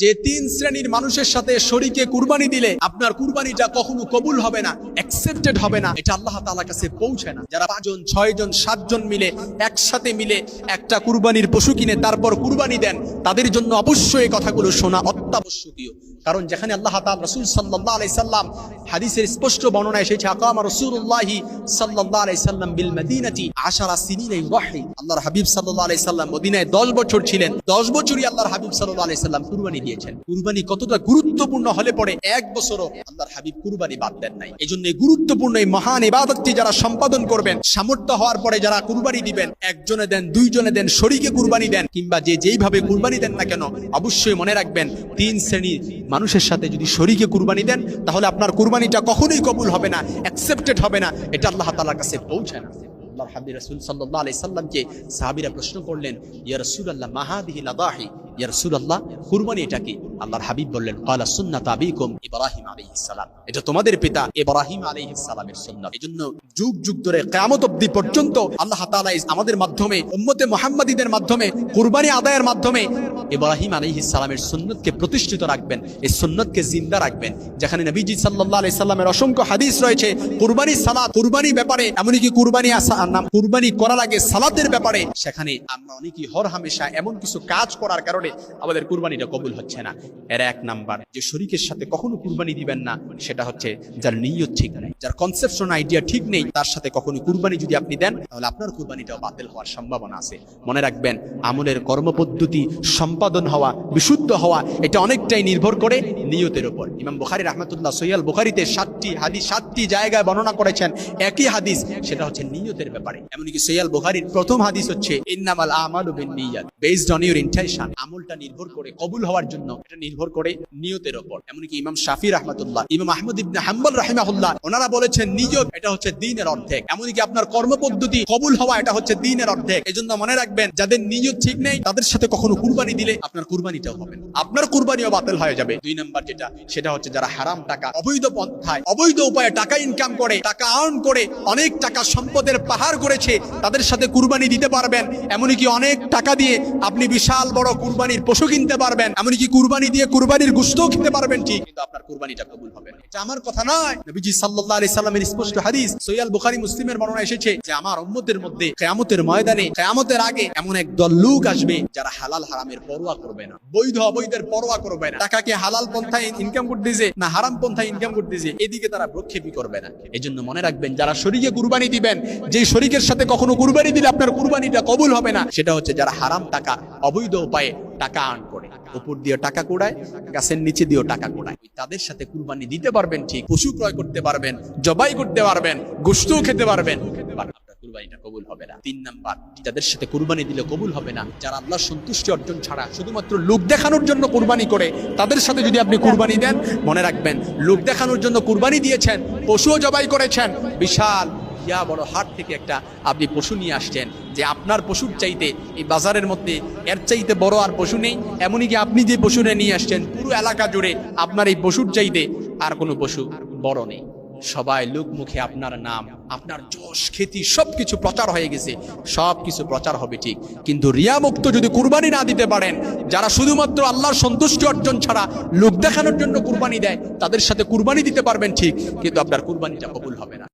যে তিন শ্রেণীর মানুষের সাথে শরীকে কুরবানি দিলে আপনার কুরবানিটা কখনো কবুল হবে না, অ্যাকসেপ্টেড হবে না, এটা আল্লাহ তাআলার কাছে পৌঁছে না। যারা 5 জন 6 জন 7 জন মিলে একসাথে মিলে একটা কুরবানির পশু কিনে তারপর কুরবানি দেন, তাদের জন্য অবশ্যই এই কথাগুলো শোনা অত্যাবশ্যকীয়। কারণ যেখানে আল্লাহ তাআলা রাসূল সাল্লাল্লাহু আলাইহি সাল্লাম হাদিসের স্পষ্ট বর্ণনা এসেছে, আকামা রাসূলুল্লাহি সাল্লাল্লাহু আলাইহি সাল্লাম বিল মদিনাতি 10 সিনিনা ওয়াহি, আল্লাহর হাবিব সাল্লাল্লাহু আলাইহি সাল্লাম মদিনায় 10 বছর ছিলেন। 10 বছরই আল্লাহর হাবিব সাল্লাল্লাহু আলাইহি সাল্লাম কুরবানি দিয়েছেন। কুরবানি কতটা গুরুত্বপূর্ণ হলে পড়ে 1 বছরও আল্লাহর হাবিব কুরবানি বাদ দেন নাই। এজন্য এই গুরুত্বপূর্ণ এই মহান ইবাদতটি যারা সম্পাদন করবেন, সামর্থ্য হওয়ার পরে যারা কুরবানি দিবেন, একজনে দেন, দুইজনে দেন, শরীকে কুরবানি দেন, কিংবা যে যেইভাবে কুরবানি দেন না কেন, অবশ্যই মনে রাখবেন 3 শ্রেণীর মানুষের সাথে যদি শরীকে কুরবানি দেন তাহলে আপনার কুরবানিটা কখনোই কবুল হবে না, অ্যাকসেপ্টেড হবে না, এটা আল্লাহ তাআলার কাছে পৌঁছায় না। আল্লাহর হাবিব রাসূল সাল্লাল্লাহু আলাইহি সাল্লামকে সাহাবীরা প্রশ্ন করলেন, ইয়া রাসূলুল্লাহ মা হাদিহি লাদাহি, ইয়া রাসূলুল্লাহ কুরবানি এটা কি? আল্লাহর হাবিব বললেন, ক্বালা সুন্নাতু আবিকুম ইব্রাহিম আলাইহিস সালাম, এটা তোমাদের পিতা ইব্রাহিম আলাইহিস সালামের সুন্নাত। এজন্য যুগ যুগ ধরে কিয়ামত অবধি পর্যন্ত আল্লাহ তাআলা আমাদের মাধ্যমে, উম্মতে মুহাম্মাদীদের মাধ্যমে, কুরবানি আদায়ের মাধ্যমে ইব্রাহিম আলাইহিস সালামের সুন্নতকে প্রতিষ্ঠিত রাখবেন, এই সুন্নতকে জিন্দা রাখবেন। যেখানে নবীজি সাল্লাল্লাহু আলাইহি সাল্লামের অসংখ্য হাদিস রয়েছে কুরবানি, সালাত, কুরবানি ব্যাপারে, এমনকি কুরবানি নাম কুরবানি করার আগে সালাতের ব্যাপারে, সেখানে আমরা অনেকেই হরহামেশা এমন কিছু কাজ করার কারণে আমাদের কুরবানিটা কবুল হচ্ছে না। এর 1 নাম্বার, যে শরীকের সাথে কখনো কুরবানি দিবেন না, সেটা হচ্ছে যার নিয়ত ঠিক নেই, যার কনসেপশন আইডিয়া ঠিক নেই, তার সাথে কখনো কুরবানি যদি আপনি দেন তাহলে আপনার কুরবানিটাও বাতিল হওয়ার সম্ভাবনা আছে। মনে রাখবেন, আমলের কর্মপদ্ধতি সম্পাদন হওয়া, বিশুদ্ধ হওয়া, এটা অনেকটাই নির্ভর করে নিয়তের উপর। ইমাম বুখারী রাহমাতুল্লাহ সহিহ বুখারীতে 7টি হাদিস 7টি জায়গায় বর্ণনা করেছেন একই হাদিস, সেটা হচ্ছে নিয়তের ব্যাপারে। এমনকি সহিহ বুখারীর প্রথম হাদিস হচ্ছে ইন্নামাল আমালু বিন্নিয়াত, বেসড অন ইউর ইন্টেনশন। আমলটা নির্ভর করে কবুল হওয়ার জন্য এটা নির্ভর করে নিয়তের উপর। এমনকি ইমাম শাফি রাহমাতুল্লাহ, ইমাম আহমদ ইবনে হাম্বল রাহিমাহুল্লাহ, ওনারা বলেছেন নিয়ত এটা হচ্ছে দ্বীনের অর্ধেক। এমনকি আপনার কর্মপদ্ধতি কবুল হওয়া এটা হচ্ছে দ্বীনের অর্ধেক। এজন্য মনে রাখবেন, যাদের নিয়ত ঠিক নেই তাদের সাথে কখনো কুরবানি দিলে আপনার কুরবানিটাও হবে না, আপনার কুরবানিও বাতিল হয়ে যাবে। 2 নাম্বার যেটা, সেটা হচ্ছে যারা হারাম টাকা, অবৈধ পন্থায়, অবৈধ উপায়ে টাকা ইনকাম করে, টাকা আর্ন করে, অনেক টাকা সম্পদের পাহাড় করেছে, তাদের সাথে কুরবানি দিতে পারবেন। এমনকি অনেক টাকা দিয়ে আপনি বিশাল বড় কুরবানির পশু কিনতে পারবেন, এমনকি কুরবানি দিয়ে কুরবানির গোশতও খেতে পারবেন, ঠিক, কিন্তু আপনার কুরবানিটা কবুল হবে না। এটা আমার কথা নয়, নবীজি সাল্লাল্লাহু আলাইহি সাল্লামের স্পষ্ট হাদিস, সহিহ বুখারী মুসলিমের বর্ণনা এসেছে যে আমার উম্মতের মধ্যে কিয়ামতের ময়দানে, কিয়ামতের আগে এমন একদল লোক আসবে যারা হালাল হারামের পরোয়া করবে না, বৈধ অবৈধের পরোয়া করবে না, টাকাকে হালাল পন্থায় ইনকাম করতেছে না হারাম পন্থায় ইনকাম করতেছে, এদিকে তারা ভ্রুক্ষেপই করবে না। এজন্য মনে রাখবেন, যারা শরীকে কুরবানি দিবেন, যে শরীকের সাথে কখনো কুরবানি দিলে আপনার কুরবানিটা কবুল হবে না, সেটা হচ্ছে যারা হারাম টাকা, অবৈধ উপায়ে টাকা আর্ন করে, উপর দিয়ে টাকা কোড়ায়, গাছের নিচে দিয়েও টাকা কোড়ায়, তাদের সাথে কুরবানি দিতে পারবেন, ঠিক, পশু ক্রয় করতে পারবেন, জবাই করতে পারবেন, গোশতও খেতে পারবেন, কুরবানিটা কবুল হবে না। 3 নাম্বার, যাদের সাথে কুরবানি দিলে কবুল হবে না, যারা আল্লাহর সন্তুষ্টি অর্জন ছাড়া শুধুমাত্র লোক দেখানোর জন্য কুরবানি করে, তাদের সাথে যদি আপনি কুরবানি দেন, মনে রাখবেন, লোক দেখানোর জন্য কুরবানি দিয়েছেন, পশুও জবাই করেছেন, বিশাল বড় হাট থেকে একটা আপনি পশু নিয়ে আসছেন, যে আপনার পশুর চাইতে এই বাজারের মধ্যে এর চাইতে বড় আর পশু নেই, এমনকি আপনি যে পশুটা নিয়ে আসছেন পুরো এলাকা জুড়ে আপনার এই পশুর চাইতে আর কোনো পশু বড় নেই। সবাই লোক মুখে আপনার নাম, আপনার যশ খ্যাতি সবকিছু প্রচার হয়ে গেছে, সবকিছু প্রচার হবে, ঠিক, কিন্তু রিয়া মুক্ত যদি কুরবানি না দিতে পারেন, যারা শুধুমাত্র আল্লাহর সন্তুষ্টি অর্জন ছাড়া লোক দেখানোর জন্য কুরবানি দেয়, তাদের সাথে কুরবানি দিতে পারবেন, ঠিক, কিন্তু আপনার কুরবানিটা কবুল হবে না।